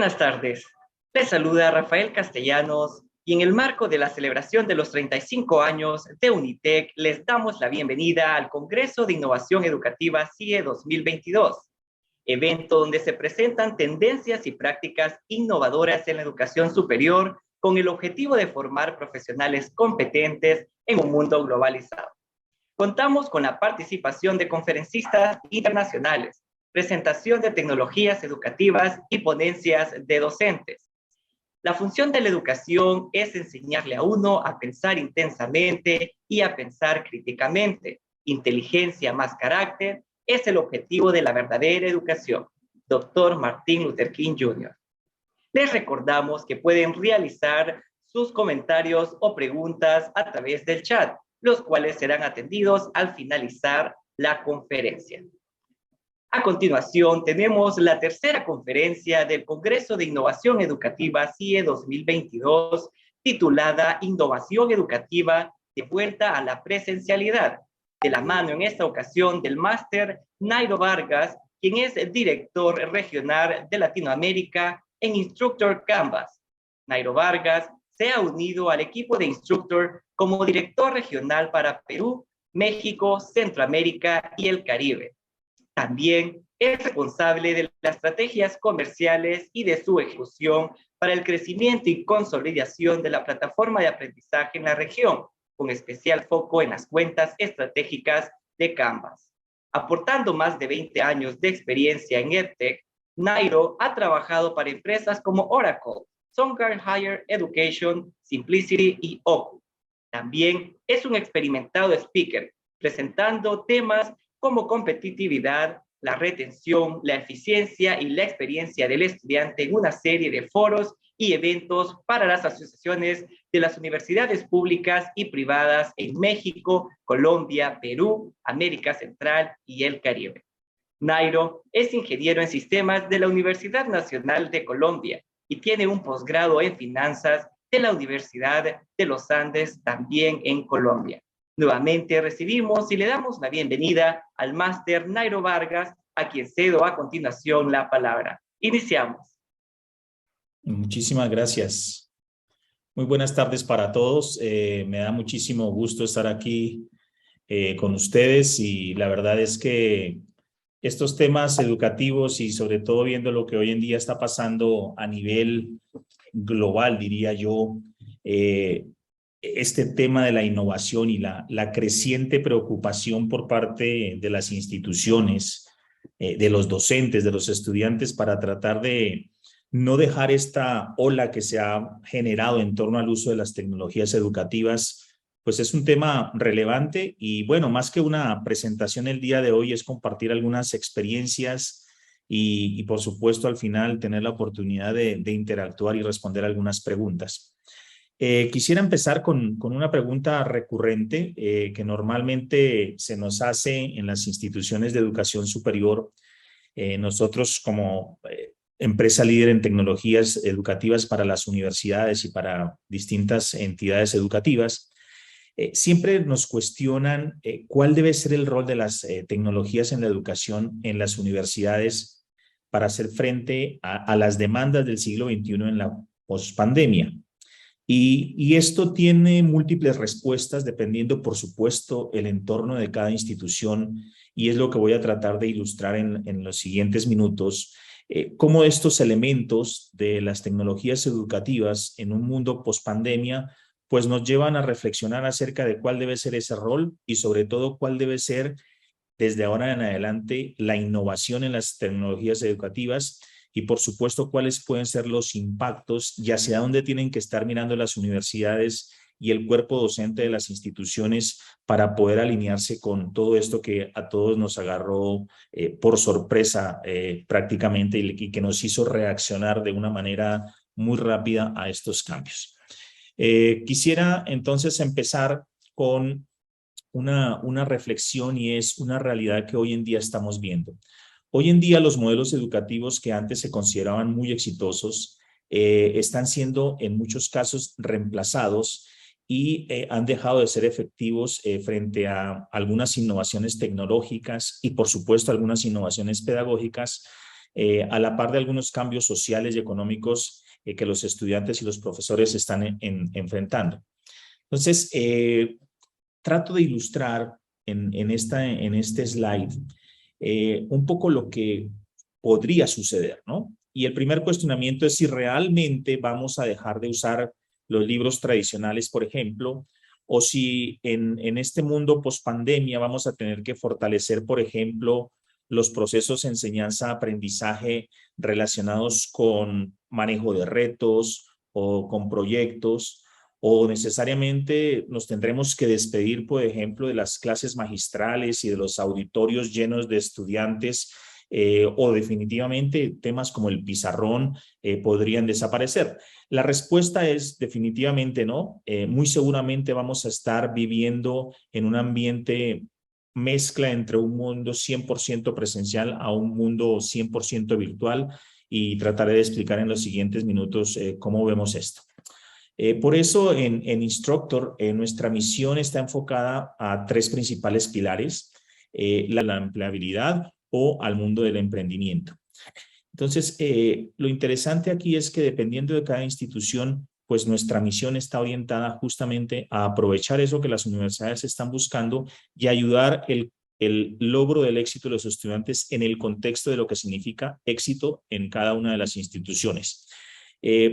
Buenas tardes, les saluda Rafael Castellanos y en el marco de la celebración de los 35 años de UNITEC les damos la bienvenida al Congreso de Innovación Educativa CIE 2022, evento donde se presentan tendencias y prácticas innovadoras en la educación superior con el objetivo de formar profesionales competentes en un mundo globalizado. Contamos con la participación de conferencistas internacionales, presentación de tecnologías educativas y ponencias de docentes. La función de la educación es enseñarle a uno a pensar intensamente y a pensar críticamente. Inteligencia más carácter es el objetivo de la verdadera educación. Dr. Martin Luther King Jr. Les recordamos que pueden realizar sus comentarios o preguntas a través del chat, los cuales serán atendidos al finalizar la conferencia. A continuación, tenemos la tercera conferencia del Congreso de Innovación Educativa CIE 2022, titulada Innovación Educativa de vuelta a la presencialidad, de la mano en esta ocasión del máster Nairo Vargas, quien es el director regional de Latinoamérica en Instructor Canvas. Nairo Vargas se ha unido al equipo de Instructor como director regional para Perú, México, Centroamérica y el Caribe. También es responsable de las estrategias comerciales y de su ejecución para el crecimiento y consolidación de la plataforma de aprendizaje en la región, con especial foco en las cuentas estratégicas de Canvas. Aportando más de 20 años de experiencia en EdTech, Nairo ha trabajado para empresas como Oracle, Songard Higher Education, Simplicity y Oku. También es un experimentado speaker, presentando temas como competitividad, la retención, la eficiencia y la experiencia del estudiante en una serie de foros y eventos para las asociaciones de las universidades públicas y privadas en México, Colombia, Perú, América Central y el Caribe. Nairo es ingeniero en sistemas de la Universidad Nacional de Colombia y tiene un posgrado en finanzas de la Universidad de los Andes, también en Colombia. Nuevamente recibimos y le damos la bienvenida al máster Nairo Vargas, a quien cedo a continuación la palabra. Iniciamos. Muchísimas gracias. Muy buenas tardes para todos. Me da muchísimo gusto estar aquí con ustedes y la verdad es que estos temas educativos y sobre todo viendo lo que hoy en día está pasando a nivel global, diría yo, este tema de la innovación y la creciente preocupación por parte de las instituciones, de los docentes, de los estudiantes, para tratar de no dejar esta ola que se ha generado en torno al uso de las tecnologías educativas, pues es un tema relevante y bueno, más que una presentación el día de hoy es compartir algunas experiencias y por supuesto al final tener la oportunidad de interactuar y responder algunas preguntas. Quisiera empezar con una pregunta recurrente que normalmente se nos hace en las instituciones de educación superior. Nosotros como empresa líder en tecnologías educativas para las universidades y para distintas entidades educativas, siempre nos cuestionan cuál debe ser el rol de las tecnologías en la educación en las universidades para hacer frente a las demandas del siglo XXI en la pospandemia. Y esto tiene múltiples respuestas dependiendo, por supuesto, el entorno de cada institución y es lo que voy a tratar de ilustrar en los siguientes minutos, cómo estos elementos de las tecnologías educativas en un mundo pospandemia pues nos llevan a reflexionar acerca de cuál debe ser ese rol y sobre todo cuál debe ser desde ahora en adelante la innovación en las tecnologías educativas y, por supuesto, cuáles pueden ser los impactos y hacia dónde tienen que estar mirando las universidades y el cuerpo docente de las instituciones para poder alinearse con todo esto que a todos nos agarró por sorpresa prácticamente y que nos hizo reaccionar de una manera muy rápida a estos cambios. Quisiera entonces empezar con una reflexión y es una realidad que hoy en día estamos viendo. Hoy en día los modelos educativos que antes se consideraban muy exitosos están siendo en muchos casos reemplazados y han dejado de ser efectivos frente a algunas innovaciones tecnológicas y, por supuesto, algunas innovaciones pedagógicas, a la par de algunos cambios sociales y económicos que los estudiantes y los profesores están enfrentando. Entonces, trato de ilustrar en este slide un poco lo que podría suceder, ¿no? Y el primer cuestionamiento es si realmente vamos a dejar de usar los libros tradicionales, por ejemplo, o si en este mundo post-pandemia vamos a tener que fortalecer, por ejemplo, los procesos de enseñanza-aprendizaje relacionados con manejo de retos o con proyectos, o necesariamente nos tendremos que despedir, por ejemplo, de las clases magistrales y de los auditorios llenos de estudiantes, o definitivamente temas como el pizarrón podrían desaparecer. La respuesta es definitivamente no. Muy seguramente vamos a estar viviendo en un ambiente mezcla entre un mundo 100% presencial a un mundo 100% virtual, y trataré de explicar en los siguientes minutos cómo vemos esto. Por eso en Instructure nuestra misión está enfocada a tres principales pilares: la empleabilidad o al mundo del emprendimiento. Entonces, lo interesante aquí es que dependiendo de cada institución, pues nuestra misión está orientada justamente a aprovechar eso que las universidades están buscando y ayudar el logro del éxito de los estudiantes en el contexto de lo que significa éxito en cada una de las instituciones.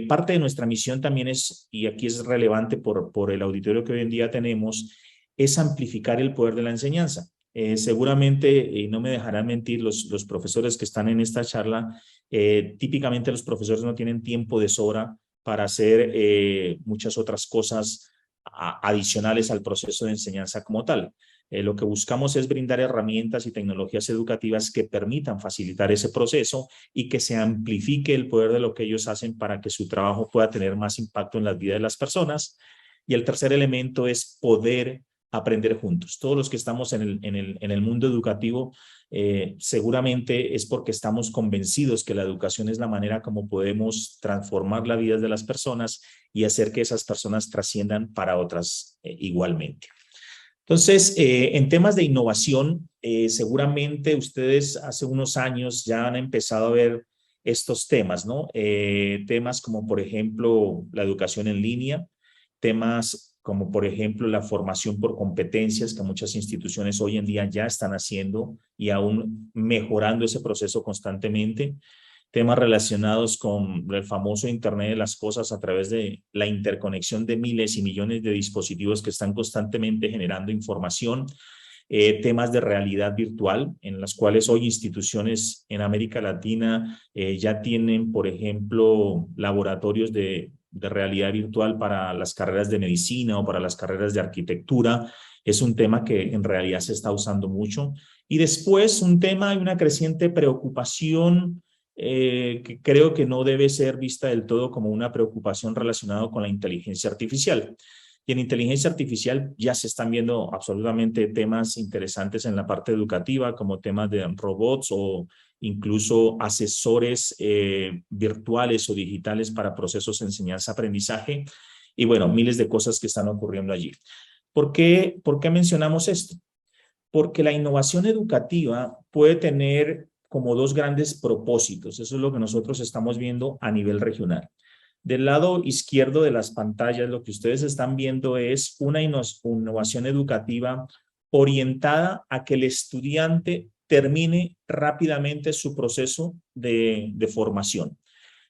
Parte de nuestra misión también es, y aquí es relevante por el auditorio que hoy en día tenemos, es amplificar el poder de la enseñanza. Seguramente, no me dejarán mentir los profesores que están en esta charla, típicamente los profesores no tienen tiempo de sobra para hacer muchas otras cosas adicionales al proceso de enseñanza como tal. Lo que buscamos es brindar herramientas y tecnologías educativas que permitan facilitar ese proceso y que se amplifique el poder de lo que ellos hacen para que su trabajo pueda tener más impacto en la vida de las personas. Y el tercer elemento es poder aprender juntos. Todos los que estamos en el mundo educativo seguramente es porque estamos convencidos que la educación es la manera como podemos transformar la vida de las personas y hacer que esas personas trasciendan para otras igualmente. Entonces, en temas de innovación, seguramente ustedes hace unos años ya han empezado a ver estos temas, ¿no? Temas como, por ejemplo, la educación en línea, temas como, por ejemplo, la formación por competencias que muchas instituciones hoy en día ya están haciendo y aún mejorando ese proceso constantemente. Temas relacionados con el famoso Internet de las cosas a través de la interconexión de miles y millones de dispositivos que están constantemente generando información. Temas de realidad virtual, en las cuales hoy instituciones en América Latina ya tienen, por ejemplo, laboratorios de realidad virtual para las carreras de medicina o para las carreras de arquitectura. Es un tema que en realidad se está usando mucho. Y después un tema y una creciente preocupación que creo que no debe ser vista del todo como una preocupación relacionada con la inteligencia artificial. Y en inteligencia artificial ya se están viendo absolutamente temas interesantes en la parte educativa, como temas de robots o incluso asesores virtuales o digitales para procesos de enseñanza-aprendizaje. Y bueno, miles de cosas que están ocurriendo allí. ¿Por qué mencionamos esto? Porque la innovación educativa puede tener como dos grandes propósitos. Eso es lo que nosotros estamos viendo a nivel regional. Del lado izquierdo de las pantallas, lo que ustedes están viendo es una innovación educativa orientada a que el estudiante termine rápidamente su proceso de formación.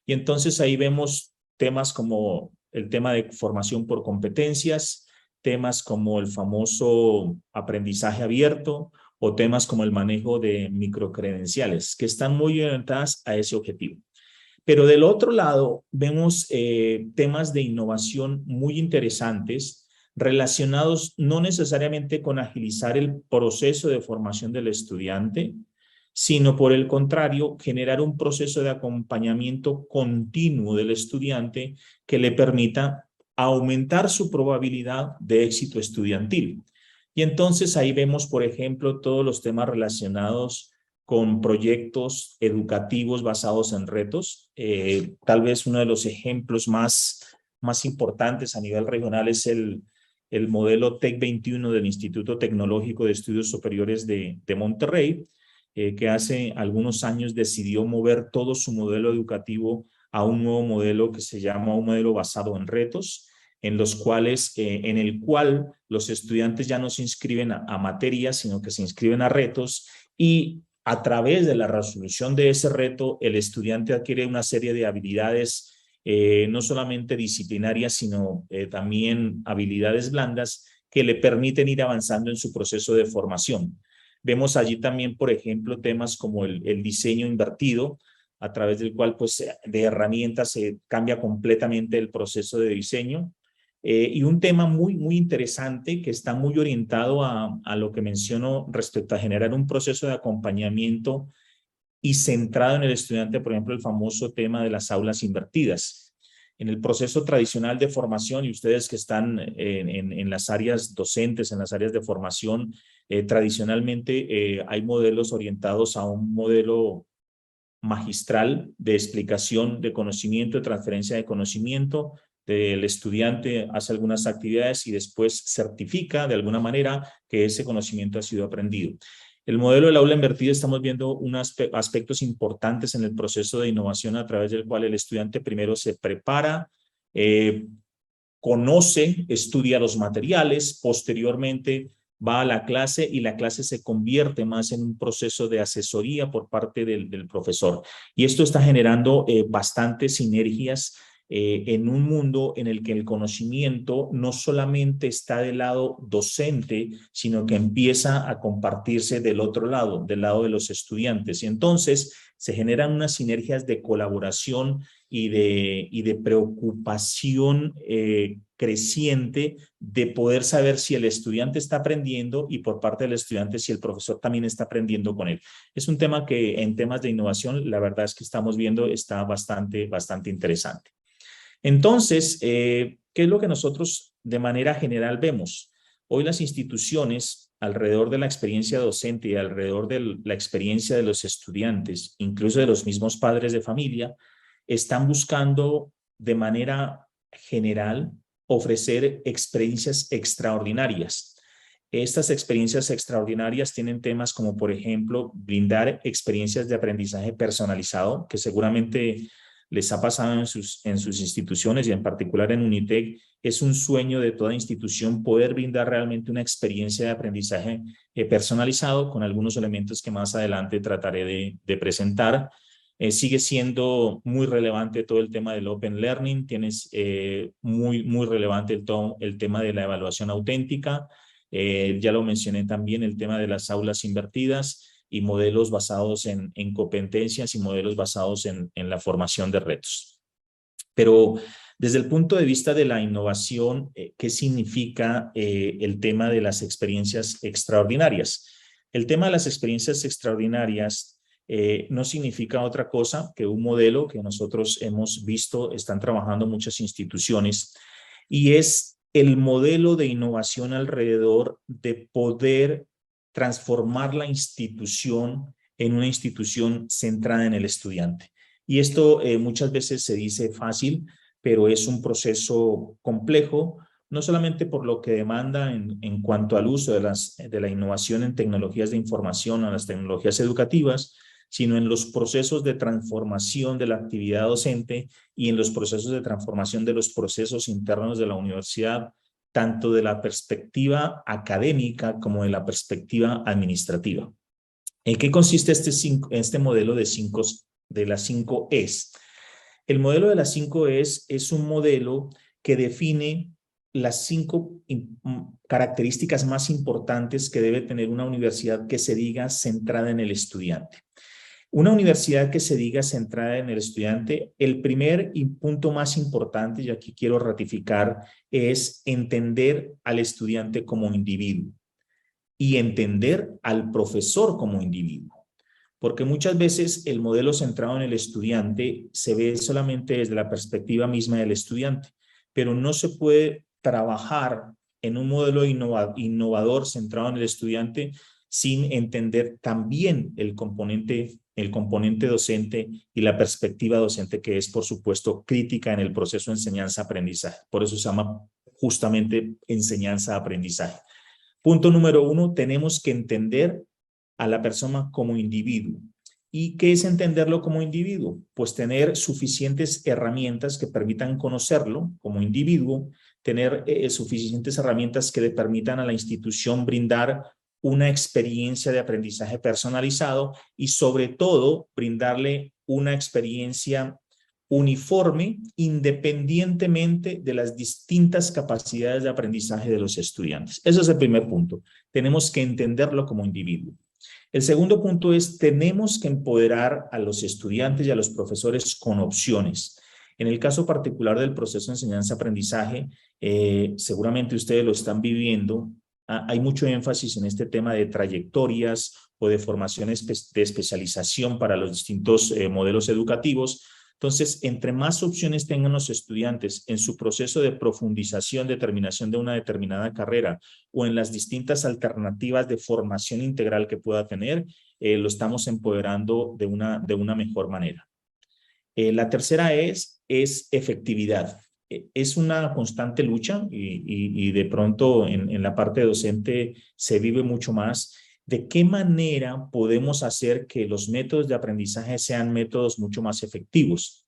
Y entonces ahí vemos temas como el tema de formación por competencias, temas como el famoso aprendizaje abierto o temas como el manejo de microcredenciales, que están muy orientadas a ese objetivo. Pero del otro lado, vemos temas de innovación muy interesantes relacionados no necesariamente con agilizar el proceso de formación del estudiante, sino por el contrario, generar un proceso de acompañamiento continuo del estudiante que le permita aumentar su probabilidad de éxito estudiantil. Y entonces ahí vemos, por ejemplo, todos los temas relacionados con proyectos educativos basados en retos. Tal vez uno de los ejemplos más importantes a nivel regional es el modelo TEC 21 del Instituto Tecnológico de Estudios Superiores de Monterrey, que hace algunos años decidió mover todo su modelo educativo a un nuevo modelo que se llama un modelo basado en retos, en el cual los estudiantes ya no se inscriben a materias, sino que se inscriben a retos, y a través de la resolución de ese reto, el estudiante adquiere una serie de habilidades, no solamente disciplinarias, sino también habilidades blandas que le permiten ir avanzando en su proceso de formación. Vemos allí también, por ejemplo, temas como el diseño invertido, a través del cual, pues, de herramientas se cambia completamente el proceso de diseño. Y un tema muy interesante que está muy orientado a lo que menciono respecto a generar un proceso de acompañamiento y centrado en el estudiante, por ejemplo, el famoso tema de las aulas invertidas. En el proceso tradicional de formación, y ustedes que están en las áreas docentes, en las áreas de formación, tradicionalmente hay modelos orientados a un modelo magistral de explicación de conocimiento, de transferencia de conocimiento. El estudiante hace algunas actividades y después certifica de alguna manera que ese conocimiento ha sido aprendido. El modelo del aula invertida, estamos viendo unos aspectos importantes en el proceso de innovación a través del cual el estudiante primero se prepara, conoce, estudia los materiales, posteriormente va a la clase y la clase se convierte más en un proceso de asesoría por parte del profesor. Y esto está generando bastantes sinergias en un mundo en el que el conocimiento no solamente está del lado docente, sino que empieza a compartirse del otro lado, del lado de los estudiantes. Y entonces se generan unas sinergias de colaboración y de preocupación creciente de poder saber si el estudiante está aprendiendo y por parte del estudiante si el profesor también está aprendiendo con él. Es un tema que en temas de innovación, la verdad es que estamos viendo está bastante interesante. Entonces, ¿qué es lo que nosotros de manera general vemos? Hoy las instituciones, alrededor de la experiencia docente y alrededor de la experiencia de los estudiantes, incluso de los mismos padres de familia, están buscando de manera general ofrecer experiencias extraordinarias. Estas experiencias extraordinarias tienen temas como, por ejemplo, brindar experiencias de aprendizaje personalizado, que seguramente les ha pasado en sus instituciones y en particular en Unitec. Es un sueño de toda institución poder brindar realmente una experiencia de aprendizaje personalizado con algunos elementos que más adelante trataré de presentar. Sigue siendo muy relevante todo el tema del Open Learning, tienes muy relevante el tema de la evaluación auténtica, ya lo mencioné también, el tema de las aulas invertidas y modelos basados en competencias y modelos basados en la formación de retos. Pero desde el punto de vista de la innovación, ¿qué significa el tema de las experiencias extraordinarias? El tema de las experiencias extraordinarias no significa otra cosa que un modelo que nosotros hemos visto, están trabajando muchas instituciones, y es el modelo de innovación alrededor de poder transformar la institución en una institución centrada en el estudiante. Y esto muchas veces se dice fácil, pero es un proceso complejo, no solamente por lo que demanda en cuanto al uso de la innovación en tecnologías de información o las tecnologías educativas, sino en los procesos de transformación de la actividad docente y en los procesos de transformación de los procesos internos de la universidad, tanto de la perspectiva académica como de la perspectiva administrativa. ¿En qué consiste este modelo de las 5 Es? El modelo de las 5 Es un modelo que define las 5 características más importantes que debe tener una universidad que se diga centrada en el estudiante. Una universidad que se diga centrada en el estudiante, el primer y punto más importante, y aquí quiero ratificar, es entender al estudiante como individuo y entender al profesor como individuo. Porque muchas veces el modelo centrado en el estudiante se ve solamente desde la perspectiva misma del estudiante, pero no se puede trabajar en un modelo innovador centrado en el estudiante sin entender también el componente docente y la perspectiva docente, que es, por supuesto, crítica en el proceso de enseñanza-aprendizaje. Por eso se llama justamente enseñanza-aprendizaje. Punto número 1, tenemos que entender a la persona como individuo. ¿Y qué es entenderlo como individuo? Pues tener suficientes herramientas que permitan conocerlo como individuo, tener suficientes herramientas que le permitan a la institución brindar una experiencia de aprendizaje personalizado y sobre todo brindarle una experiencia uniforme independientemente de las distintas capacidades de aprendizaje de los estudiantes. Ese es el primer punto. Tenemos que entenderlo como individuo. El segundo punto es, tenemos que empoderar a los estudiantes y a los profesores con opciones. En el caso particular del proceso de enseñanza-aprendizaje, seguramente ustedes lo están viviendo. Hay mucho énfasis en este tema de trayectorias o de formaciones de especialización para los distintos modelos educativos. Entonces, entre más opciones tengan los estudiantes en su proceso de profundización, de terminación de una determinada carrera o en las distintas alternativas de formación integral que pueda tener, lo estamos empoderando de una mejor manera. La tercera es efectividad. Es una constante lucha y de pronto en la parte docente se vive mucho más. ¿De qué manera podemos hacer que los métodos de aprendizaje sean métodos mucho más efectivos?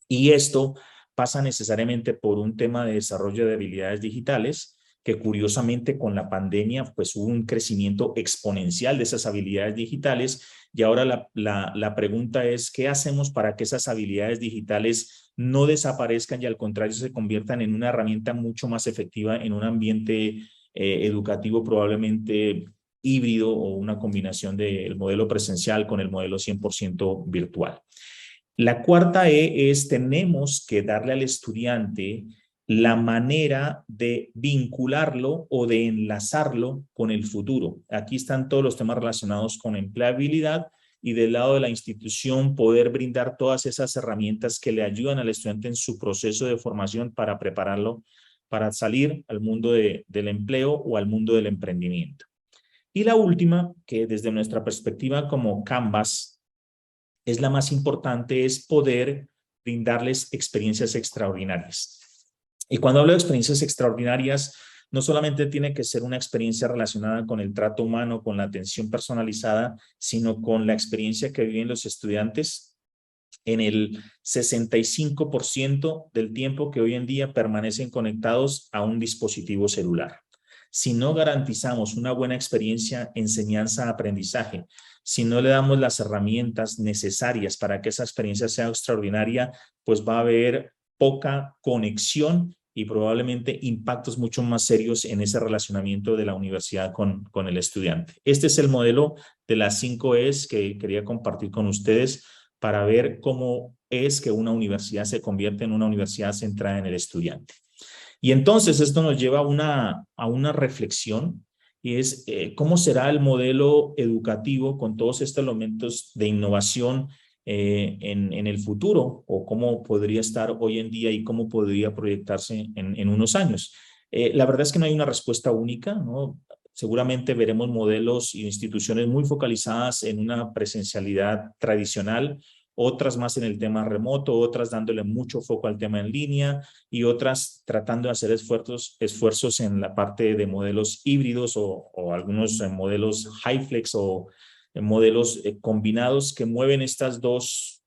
Y esto pasa necesariamente por un tema de desarrollo de habilidades digitales, que curiosamente con la pandemia pues hubo un crecimiento exponencial de esas habilidades digitales y ahora la pregunta es, ¿qué hacemos para que esas habilidades digitales no desaparezcan y al contrario se conviertan en una herramienta mucho más efectiva en un ambiente educativo probablemente híbrido o una combinación del modelo presencial con el modelo 100% virtual? La cuarta es, tenemos que darle al estudiante la manera de vincularlo o de enlazarlo con el futuro. Aquí están todos los temas relacionados con empleabilidad y del lado de la institución poder brindar todas esas herramientas que le ayudan al estudiante en su proceso de formación para prepararlo para salir al mundo del empleo o al mundo del emprendimiento. Y la última, que desde nuestra perspectiva como Canvas es la más importante, es poder brindarles experiencias extraordinarias. Y cuando hablo de experiencias extraordinarias, no solamente tiene que ser una experiencia relacionada con el trato humano, con la atención personalizada, sino con la experiencia que viven los estudiantes en el 65% del tiempo que hoy en día permanecen conectados a un dispositivo celular. Si no garantizamos una buena experiencia enseñanza-aprendizaje, si no le damos las herramientas necesarias para que esa experiencia sea extraordinaria, pues va a haber poca conexión y probablemente impactos mucho más serios en ese relacionamiento de la universidad con el estudiante. Este es el modelo de las 5 E's que quería compartir con ustedes para ver cómo es que una universidad se convierte en una universidad centrada en el estudiante. Y entonces esto nos lleva a una reflexión y es cómo será el modelo educativo con todos estos elementos de innovación en el futuro, o cómo podría estar hoy en día y cómo podría proyectarse en unos años. La verdad es que no hay una respuesta única, ¿no? Seguramente veremos modelos y instituciones muy focalizadas en una presencialidad tradicional, otras más en el tema remoto, otras dándole mucho foco al tema en línea y otras tratando de hacer esfuerzos en la parte de modelos híbridos o algunos modelos HyFlex o modelos combinados que mueven estas dos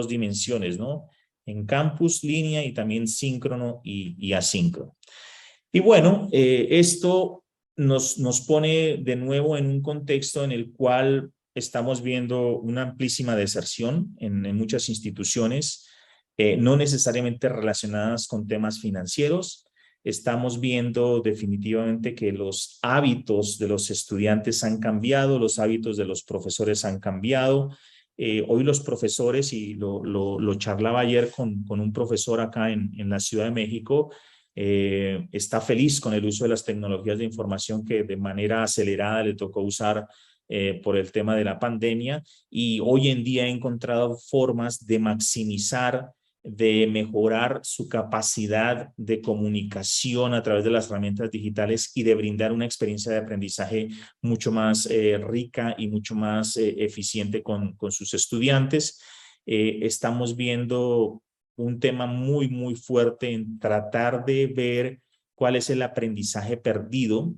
dimensiones, ¿no? En campus, línea y también síncrono y asíncrono. Y bueno, esto nos pone de nuevo en un contexto en el cual estamos viendo una amplísima deserción en muchas instituciones, no necesariamente relacionadas con temas financieros, estamos viendo definitivamente que los hábitos de los estudiantes han cambiado, los hábitos de los profesores han cambiado. Hoy los profesores, y lo charlaba ayer con un profesor acá en la Ciudad de México, está feliz con el uso de las tecnologías de información que de manera acelerada le tocó usar por el tema de la pandemia, y hoy en día ha encontrado formas de maximizar, de mejorar su capacidad de comunicación a través de las herramientas digitales y de brindar una experiencia de aprendizaje mucho más rica y mucho más eficiente con sus estudiantes. Estamos viendo un tema muy fuerte en tratar de ver cuál es el aprendizaje perdido.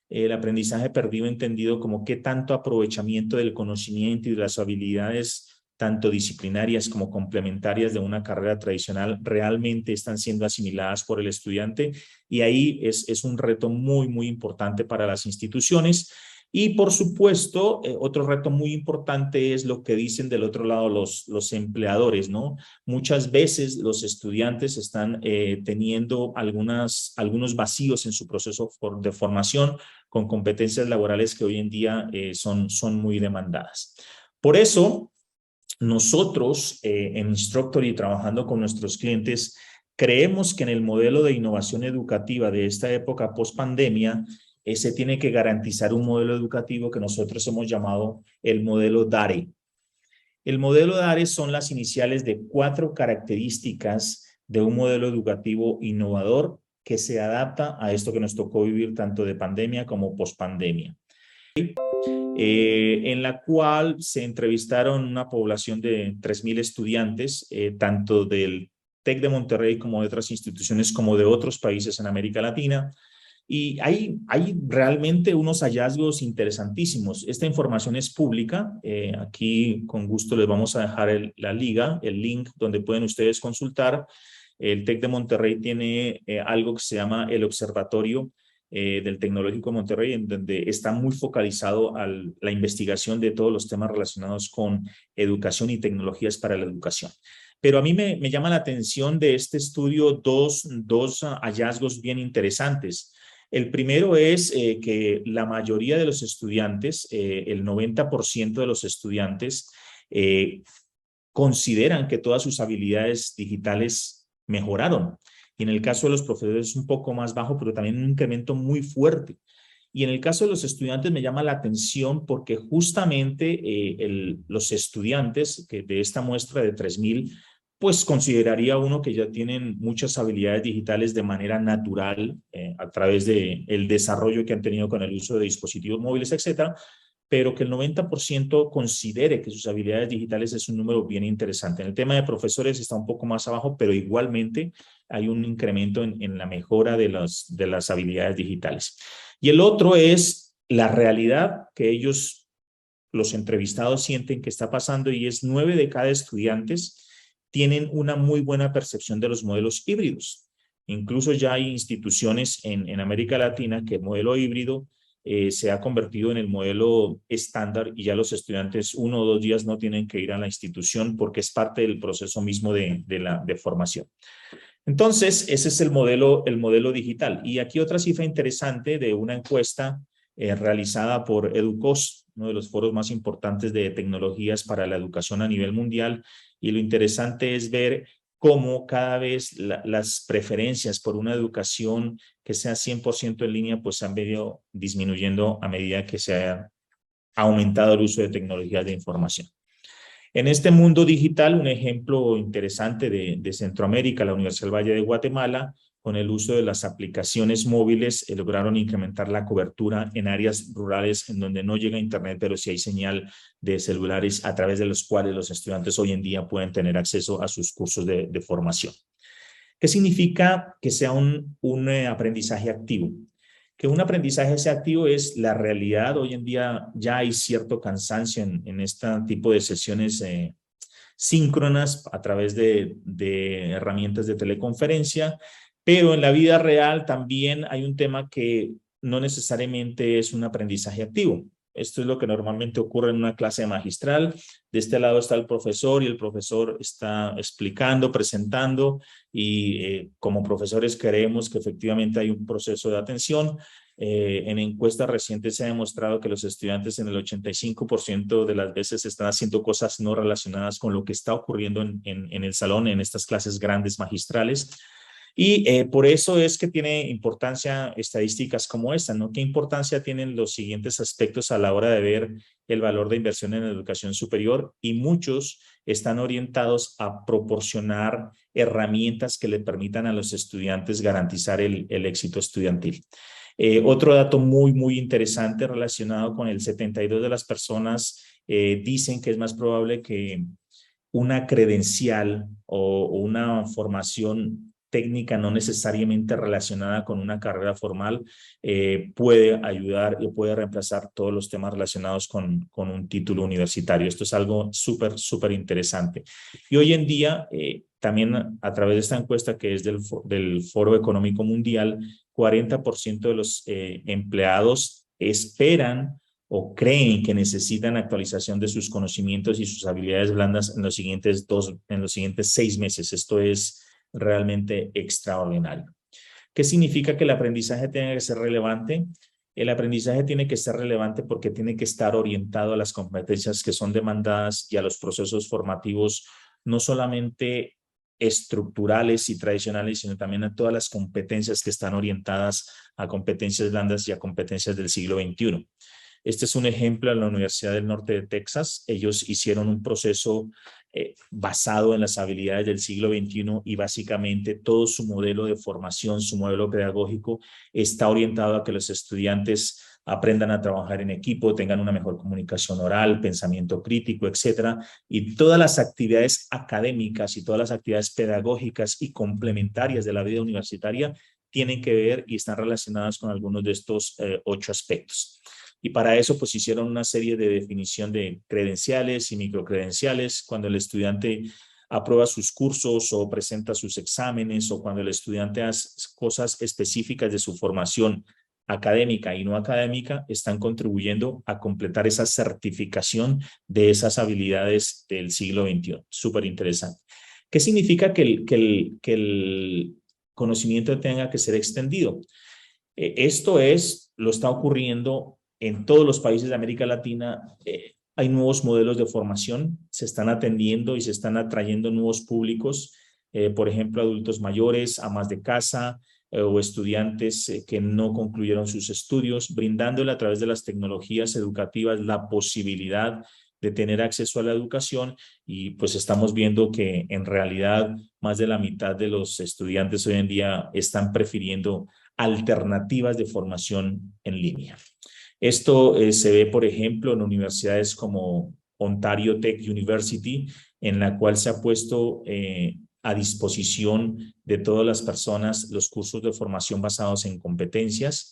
El aprendizaje perdido entendido como qué tanto aprovechamiento del conocimiento y de las habilidades tanto disciplinarias como complementarias de una carrera tradicional realmente están siendo asimiladas por el estudiante, y ahí es un reto muy importante para las instituciones. Y por supuesto, otro reto muy importante es lo que dicen del otro lado los empleadores, ¿no? Muchas veces los estudiantes están teniendo algunos vacíos en su proceso de formación con competencias laborales que hoy en día son muy demandadas. Por eso, nosotros en Instructory, trabajando con nuestros clientes, creemos que en el modelo de innovación educativa de esta época post-pandemia, se tiene que garantizar un modelo educativo que nosotros hemos llamado el modelo DARE. El modelo DARE son las iniciales de 4 características de un modelo educativo innovador que se adapta a esto que nos tocó vivir tanto de pandemia como post-pandemia. En la cual se entrevistaron una población de 3,000 estudiantes, tanto del TEC de Monterrey como de otras instituciones como de otros países en América Latina. Y hay realmente unos hallazgos interesantísimos. Esta información es pública. Aquí con gusto les vamos a dejar la liga, el link donde pueden ustedes consultar. El TEC de Monterrey tiene algo que se llama el Observatorio del Tecnológico de Monterrey, en donde está muy focalizado a la investigación de todos los temas relacionados con educación y tecnologías para la educación. Pero a mí me llama la atención de este estudio dos hallazgos bien interesantes. El primero es que la mayoría de los estudiantes, el 90% de los estudiantes, consideran que todas sus habilidades digitales mejoraron. Y en el caso de los profesores es un poco más bajo, pero también un incremento muy fuerte. Y en el caso de los estudiantes me llama la atención porque justamente los estudiantes que de esta muestra de 3,000, pues consideraría uno que ya tienen muchas habilidades digitales de manera natural a través del desarrollo que han tenido con el uso de dispositivos móviles, etcétera, pero que el 90% considere que sus habilidades digitales es un número bien interesante. En el tema de profesores está un poco más abajo, pero igualmente hay un incremento en la mejora de las habilidades digitales. Y el otro es la realidad que ellos, los entrevistados, sienten que está pasando, y es 9 de cada estudiantes tienen una muy buena percepción de los modelos híbridos. Incluso ya hay instituciones en América Latina que el modelo híbrido se ha convertido en el modelo estándar, y ya los estudiantes 1 o 2 días no tienen que ir a la institución porque es parte del proceso mismo de formación. Entonces, ese es el modelo digital. Y aquí otra cifra interesante de una encuesta realizada por EDUCOS, uno de los foros más importantes de tecnologías para la educación a nivel mundial. Y lo interesante es ver cómo cada vez las preferencias por una educación que sea 100% en línea, pues han venido disminuyendo a medida que se ha aumentado el uso de tecnologías de información. En este mundo digital, un ejemplo interesante de Centroamérica, la Universidad del Valle de Guatemala, con el uso de las aplicaciones móviles, lograron incrementar la cobertura en áreas rurales en donde no llega internet, pero sí hay señal de celulares a través de los cuales los estudiantes hoy en día pueden tener acceso a sus cursos de formación. ¿Qué significa que sea un aprendizaje activo? Que un aprendizaje sea activo es la realidad. Hoy en día ya hay cierto cansancio en este tipo de sesiones síncronas a través de herramientas de teleconferencia, pero en la vida real también hay un tema que no necesariamente es un aprendizaje activo. Esto es lo que normalmente ocurre en una clase magistral. De este lado está el profesor y el profesor está explicando, presentando y como profesores creemos que efectivamente hay un proceso de atención. En encuestas recientes se ha demostrado que los estudiantes en el 85% de las veces están haciendo cosas no relacionadas con lo que está ocurriendo en el salón, en estas clases grandes magistrales. Y por eso es que tiene importancia estadísticas como esta, ¿no? ¿Qué importancia tienen los siguientes aspectos a la hora de ver el valor de inversión en educación superior? Y muchos están orientados a proporcionar herramientas que le permitan a los estudiantes garantizar el éxito estudiantil. Otro dato muy interesante relacionado con el 72% de las personas dicen que es más probable que una credencial o una formación técnica no necesariamente relacionada con una carrera formal puede ayudar y puede reemplazar todos los temas relacionados con un título universitario. Esto es algo súper interesante. Y hoy en día, también a través de esta encuesta que es del Foro Económico Mundial, 40% de los empleados esperan o creen que necesitan actualización de sus conocimientos y sus habilidades blandas en los siguientes 6 meses. Esto es realmente extraordinario. ¿Qué significa que el aprendizaje tenga que ser relevante? El aprendizaje tiene que ser relevante porque tiene que estar orientado a las competencias que son demandadas y a los procesos formativos, no solamente estructurales y tradicionales, sino también a todas las competencias que están orientadas a competencias blandas y a competencias del siglo XXI. Este es un ejemplo en la Universidad del Norte de Texas. Ellos hicieron un proceso basado en las habilidades del siglo XXI y básicamente todo su modelo de formación, su modelo pedagógico está orientado a que los estudiantes aprendan a trabajar en equipo, tengan una mejor comunicación oral, pensamiento crítico, etcétera. Y todas las actividades académicas y todas las actividades pedagógicas y complementarias de la vida universitaria tienen que ver y están relacionadas con algunos de estos 8 aspectos. Y para eso, pues hicieron una serie de definición de credenciales y microcredenciales. Cuando el estudiante aprueba sus cursos o presenta sus exámenes o cuando el estudiante hace cosas específicas de su formación académica y no académica, están contribuyendo a completar esa certificación de esas habilidades del siglo XXI. Súper interesante. ¿Qué significa que el conocimiento tenga que ser extendido? Esto lo está ocurriendo en todos los países de América Latina. Hay nuevos modelos de formación, se están atendiendo y se están atrayendo nuevos públicos, por ejemplo, adultos mayores, amas de casa o estudiantes que no concluyeron sus estudios, brindándole a través de las tecnologías educativas la posibilidad de tener acceso a la educación y pues estamos viendo que en realidad más de la mitad de los estudiantes hoy en día están prefiriendo alternativas de formación en línea. Esto se ve, por ejemplo, en universidades como Ontario Tech University, en la cual se ha puesto a disposición de todas las personas los cursos de formación basados en competencias.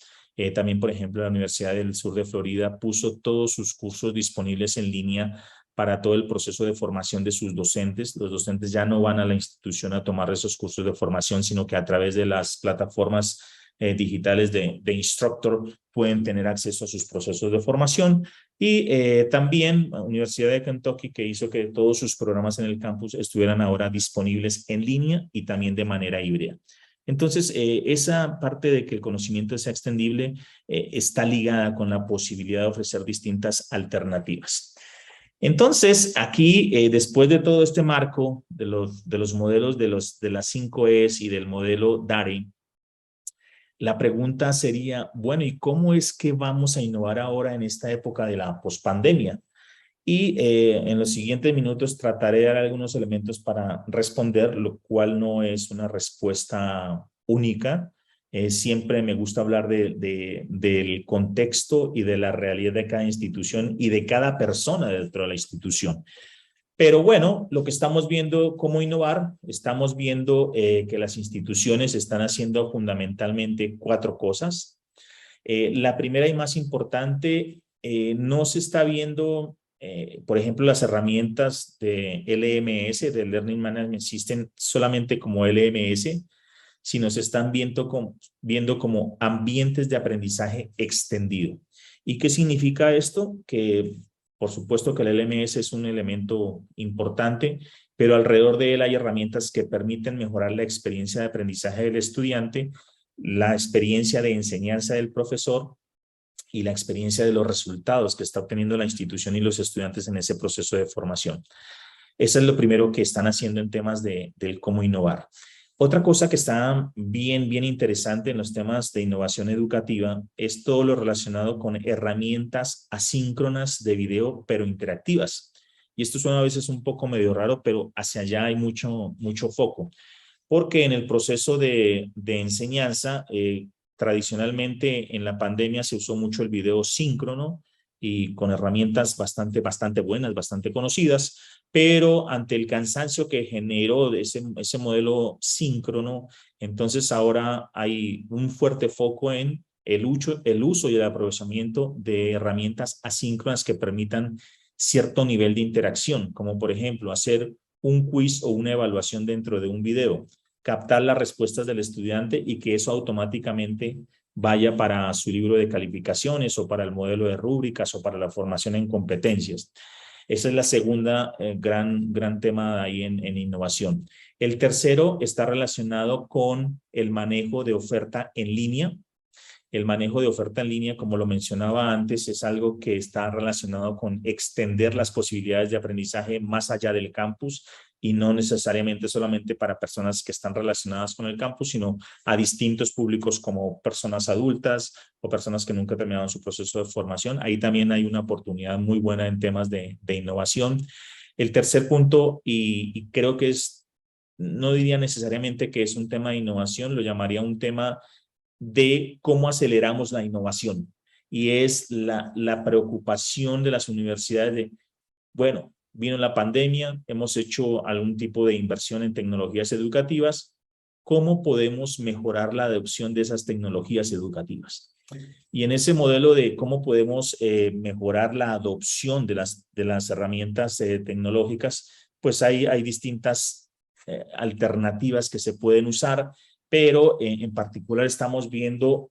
También, por ejemplo, la Universidad del Sur de Florida puso todos sus cursos disponibles en línea para todo el proceso de formación de sus docentes. Los docentes ya no van a la institución a tomar esos cursos de formación, sino que a través de las plataformas digitales de Instructor pueden tener acceso a sus procesos de formación. Y también la Universidad de Kentucky, que hizo que todos sus programas en el campus estuvieran ahora disponibles en línea y también de manera híbrida. Entonces, esa parte de que el conocimiento sea extendible está ligada con la posibilidad de ofrecer distintas alternativas. Entonces, aquí, después de todo este marco de los modelos de las 5 E's y del modelo DARE, la pregunta sería, bueno, ¿y cómo es que vamos a innovar ahora en esta época de la pospandemia? Y en los siguientes minutos trataré de dar algunos elementos para responder, lo cual no es una respuesta única. Siempre me gusta hablar del contexto y de la realidad de cada institución y de cada persona dentro de la institución. Pero bueno, lo que estamos viendo, cómo innovar, estamos viendo que las instituciones están haciendo fundamentalmente 4 cosas. La primera y más importante, no se está viendo, por ejemplo, las herramientas de LMS, de Learning Management System, solamente como LMS, sino se están viendo como ambientes de aprendizaje extendido. ¿Y qué significa esto? Que por supuesto que el LMS es un elemento importante, pero alrededor de él hay herramientas que permiten mejorar la experiencia de aprendizaje del estudiante, la experiencia de enseñanza del profesor y la experiencia de los resultados que está obteniendo la institución y los estudiantes en ese proceso de formación. Eso es lo primero que están haciendo en temas del cómo innovar. Otra cosa que está bien interesante en los temas de innovación educativa es todo lo relacionado con herramientas asíncronas de video, pero interactivas. Y esto suena a veces un poco medio raro, pero hacia allá hay mucho foco. Porque en el proceso de enseñanza, tradicionalmente en la pandemia se usó mucho el video síncrono y con herramientas bastante buenas, bastante conocidas, pero ante el cansancio que generó ese modelo síncrono, entonces ahora hay un fuerte foco en el uso y el aprovechamiento de herramientas asíncronas que permitan cierto nivel de interacción, como por ejemplo hacer un quiz o una evaluación dentro de un video, captar las respuestas del estudiante y que eso automáticamente vaya para su libro de calificaciones o para el modelo de rúbricas o para la formación en competencias. Esa es la segunda gran tema ahí en innovación. El tercero está relacionado con el manejo de oferta en línea. El manejo de oferta en línea, como lo mencionaba antes, es algo que está relacionado con extender las posibilidades de aprendizaje más allá del campus y no necesariamente solamente para personas que están relacionadas con el campus, sino a distintos públicos como personas adultas o personas que nunca terminaron su proceso de formación. Ahí también hay una oportunidad muy buena en temas de innovación. El tercer punto, y creo que no diría necesariamente que es un tema de innovación, lo llamaría un tema de cómo aceleramos la innovación. Y es la preocupación de las universidades de, bueno, vino la pandemia, hemos hecho algún tipo de inversión en tecnologías educativas, ¿cómo podemos mejorar la adopción de esas tecnologías educativas? Y en ese modelo de cómo podemos mejorar la adopción de las herramientas tecnológicas, pues hay distintas alternativas que se pueden usar, pero en particular estamos viendo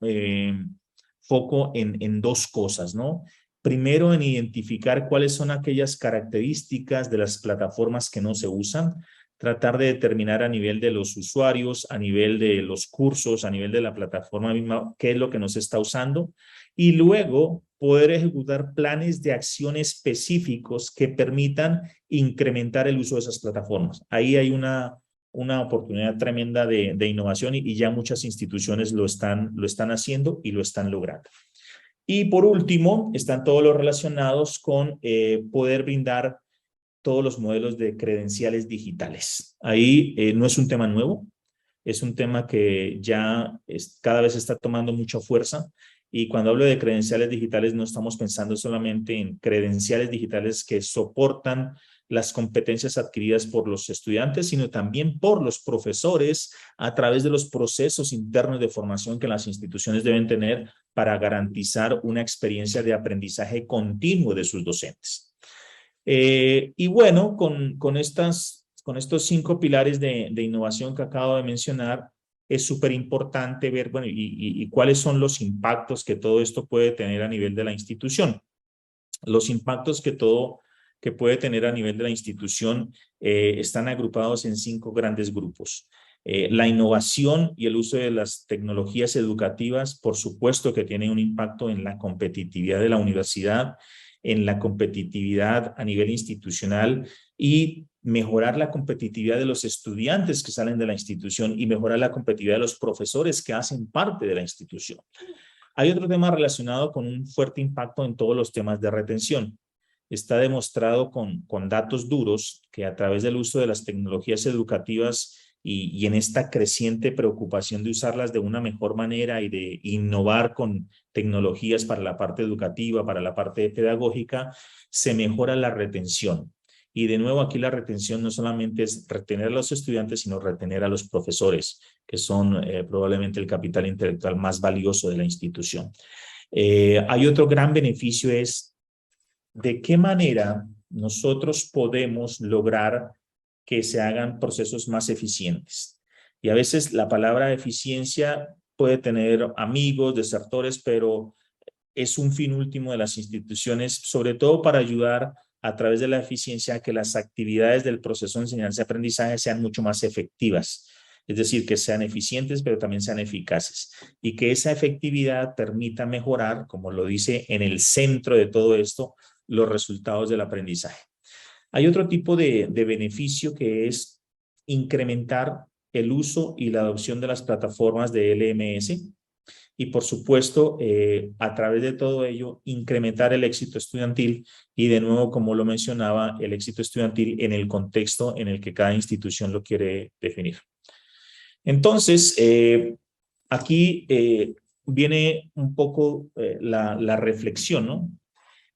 foco en dos cosas, ¿no? Primero, en identificar cuáles son aquellas características de las plataformas que no se usan, tratar de determinar a nivel de los usuarios, a nivel de los cursos, a nivel de la plataforma misma, qué es lo que no se está usando, y luego poder ejecutar planes de acción específicos que permitan incrementar el uso de esas plataformas. Ahí hay una oportunidad tremenda de innovación y ya muchas instituciones lo están haciendo y lo están logrando. Y por último, están todos los relacionados con poder brindar todos los modelos de credenciales digitales. Ahí no es un tema nuevo, es un tema que ya cada vez está tomando mucha fuerza. Y cuando hablo de credenciales digitales, no estamos pensando solamente en credenciales digitales que soportan las competencias adquiridas por los estudiantes, sino también por los profesores a través de los procesos internos de formación que las instituciones deben tener para garantizar una experiencia de aprendizaje continuo de sus docentes. Y bueno, con estos 5 pilares de innovación que acabo de mencionar, es súper importante ver, bueno, y cuáles son los impactos que todo esto puede tener a nivel de la institución. Los impactos que puede tener a nivel de la institución están agrupados en 5 grandes grupos. La innovación y el uso de las tecnologías educativas, por supuesto que tiene un impacto en la competitividad de la universidad, en la competitividad a nivel institucional y mejorar la competitividad de los estudiantes que salen de la institución y mejorar la competitividad de los profesores que hacen parte de la institución. Hay otro tema relacionado con un fuerte impacto en todos los temas de retención. Está demostrado con datos duros que a través del uso de las tecnologías educativas y en esta creciente preocupación de usarlas de una mejor manera y de innovar con tecnologías para la parte educativa, para la parte pedagógica, se mejora la retención. Y de nuevo aquí la retención no solamente es retener a los estudiantes, sino retener a los profesores, que son probablemente el capital intelectual más valioso de la institución. Hay otro gran beneficio es de qué manera nosotros podemos lograr que se hagan procesos más eficientes. Y a veces la palabra eficiencia puede tener amigos, desertores, pero es un fin último de las instituciones, sobre todo para ayudar a través de la eficiencia a que las actividades del proceso de enseñanza y aprendizaje sean mucho más efectivas. Es decir, que sean eficientes, pero también sean eficaces. Y que esa efectividad permita mejorar, como lo dice en el centro de todo esto, los resultados del aprendizaje. Hay otro tipo de beneficio que es incrementar el uso y la adopción de las plataformas de LMS y, por supuesto, a través de todo ello, incrementar el éxito estudiantil y, de nuevo, como lo mencionaba, el éxito estudiantil en el contexto en el que cada institución lo quiere definir. Entonces, aquí viene un poco la reflexión, ¿no?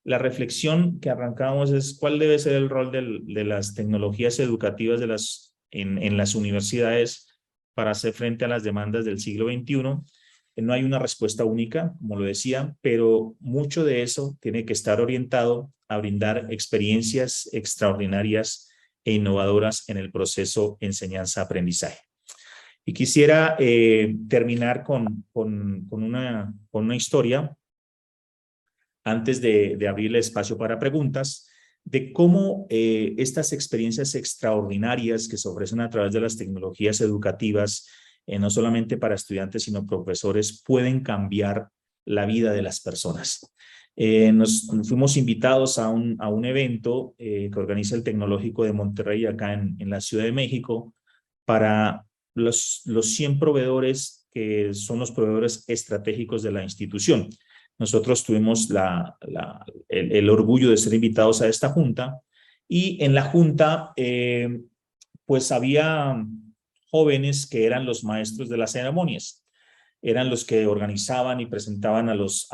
La reflexión que arrancamos es cuál debe ser el rol de las tecnologías educativas en las universidades para hacer frente a las demandas del siglo XXI. No hay una respuesta única, como lo decía, pero mucho de eso tiene que estar orientado a brindar experiencias extraordinarias e innovadoras en el proceso enseñanza-aprendizaje. Y quisiera terminar con una historia antes de abrir el espacio para preguntas, de cómo estas experiencias extraordinarias que se ofrecen a través de las tecnologías educativas, no solamente para estudiantes, sino profesores, pueden cambiar la vida de las personas. Nos fuimos invitados a un evento que organiza el Tecnológico de Monterrey acá en la Ciudad de México para los 100 proveedores que son los proveedores estratégicos de la institución. Nosotros tuvimos el orgullo de ser invitados a esta junta y en la junta pues había jóvenes que eran los maestros de las ceremonias, eran los que organizaban y presentaban a los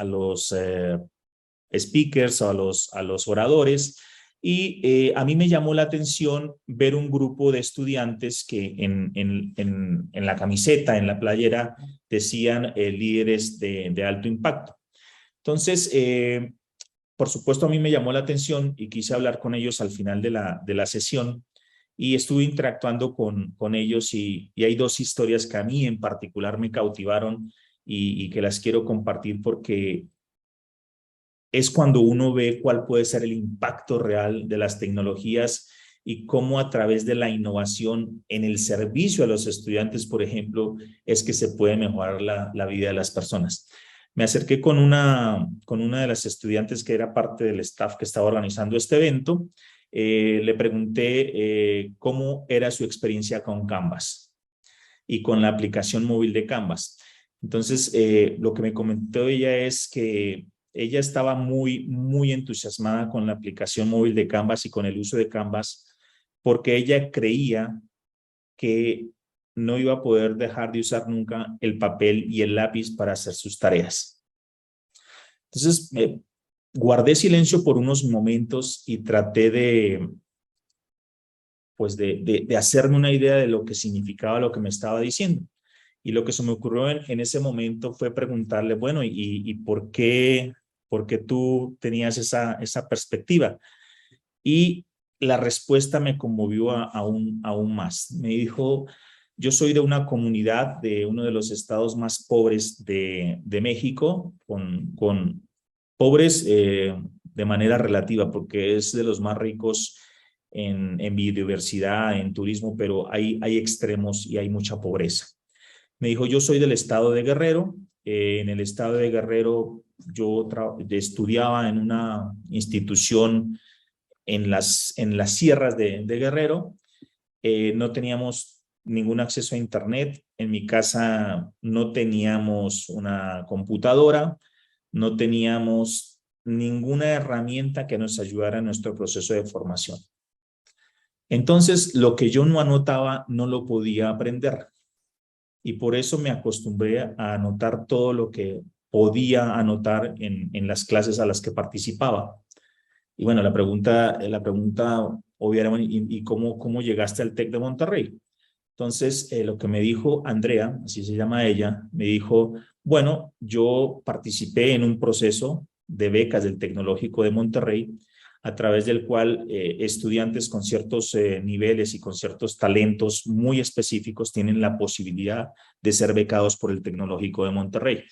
speakers o a los oradores. Y a mí me llamó la atención ver un grupo de estudiantes que en la camiseta, en la playera, decían líderes de alto impacto. Entonces, por supuesto, a mí me llamó la atención y quise hablar con ellos al final de la sesión y estuve interactuando con ellos y hay dos historias que a mí en particular me cautivaron y que las quiero compartir porque es cuando uno ve cuál puede ser el impacto real de las tecnologías y cómo a través de la innovación en el servicio a los estudiantes, por ejemplo, es que se puede mejorar la vida de las personas. Me acerqué con una de las estudiantes que era parte del staff que estaba organizando este evento. Le pregunté cómo era su experiencia con Canvas y con la aplicación móvil de Canvas. Entonces, lo que me comentó ella es que ella estaba muy entusiasmada con la aplicación móvil de Canvas y con el uso de Canvas porque ella creía que no iba a poder dejar de usar nunca el papel y el lápiz para hacer sus tareas. Entonces, guardé silencio por unos momentos y traté de hacerme una idea de lo que significaba lo que me estaba diciendo. Y lo que se me ocurrió en ese momento fue preguntarle, bueno, ¿y por qué tú tenías esa perspectiva? Y la respuesta me conmovió aún más. Me dijo, yo soy de una comunidad de uno de los estados más pobres de México, con pobres de manera relativa, porque es de los más ricos en biodiversidad, en turismo, pero hay extremos y hay mucha pobreza. Me dijo, yo soy del estado de Guerrero. En el estado de Guerrero yo estudiaba en una institución en las sierras de Guerrero. No teníamos ningún acceso a internet. En mi casa no teníamos una computadora, no teníamos ninguna herramienta que nos ayudara en nuestro proceso de formación. Entonces, lo que yo no anotaba no lo podía aprender. Y por eso me acostumbré a anotar todo lo que podía anotar en las clases a las que participaba. Y bueno, la pregunta obvia era, ¿y cómo llegaste al TEC de Monterrey? Entonces, lo que me dijo Andrea, así se llama ella, me dijo, bueno, yo participé en un proceso de becas del Tecnológico de Monterrey a través del cual estudiantes con ciertos niveles y con ciertos talentos muy específicos tienen la posibilidad de ser becados por el Tecnológico de Monterrey.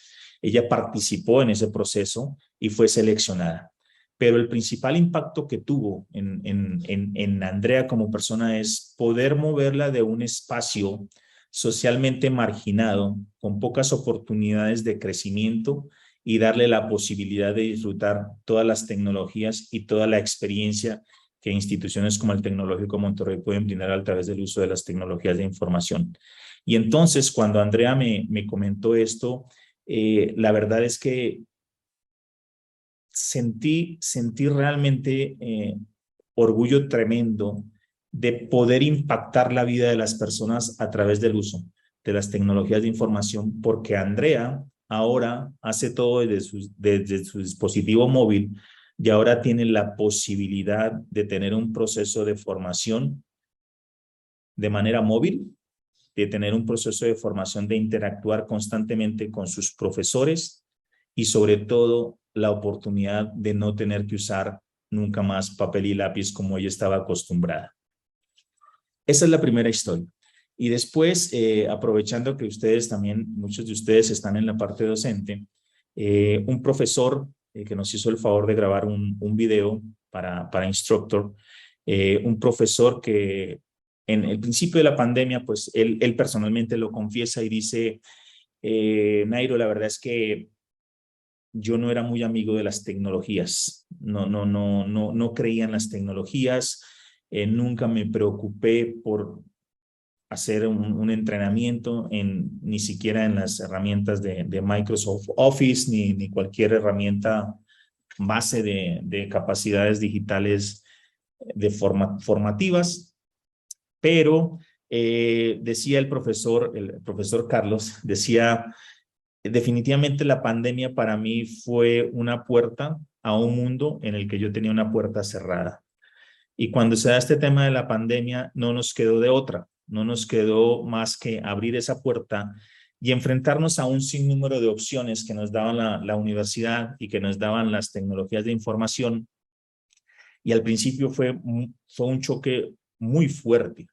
Ella participó en ese proceso y fue seleccionada. Pero el principal impacto que tuvo en Andrea como persona es poder moverla de un espacio socialmente marginado, con pocas oportunidades de crecimiento, y darle la posibilidad de disfrutar todas las tecnologías y toda la experiencia que instituciones como el Tecnológico Monterrey pueden brindar a través del uso de las tecnologías de información. Y entonces, cuando Andrea me comentó esto, la verdad es que sentí realmente orgullo tremendo de poder impactar la vida de las personas a través del uso de las tecnologías de información, porque Andrea ahora hace todo desde su dispositivo móvil y ahora tiene la posibilidad de tener un proceso de formación de manera móvil, de tener un proceso de formación, de interactuar constantemente con sus profesores y sobre todo la oportunidad de no tener que usar nunca más papel y lápiz como ella estaba acostumbrada. Esa es la primera historia. Y después, aprovechando que ustedes también, muchos de ustedes están en la parte docente, un profesor que nos hizo el favor de grabar un video para Instructor, un profesor que en el principio de la pandemia, pues él personalmente lo confiesa y dice, Nairo, la verdad es que yo no era muy amigo de las tecnologías, no creía en las tecnologías, nunca me preocupé por hacer un entrenamiento ni siquiera en las herramientas de Microsoft Office, ni cualquier herramienta base de capacidades digitales formativas, pero decía el profesor Carlos, decía, definitivamente la pandemia para mí fue una puerta a un mundo en el que yo tenía una puerta cerrada. Y cuando se da este tema de la pandemia, no nos quedó de otra, no nos quedó más que abrir esa puerta y enfrentarnos a un sinnúmero de opciones que nos daban la universidad y que nos daban las tecnologías de información. Y al principio fue un choque muy fuerte,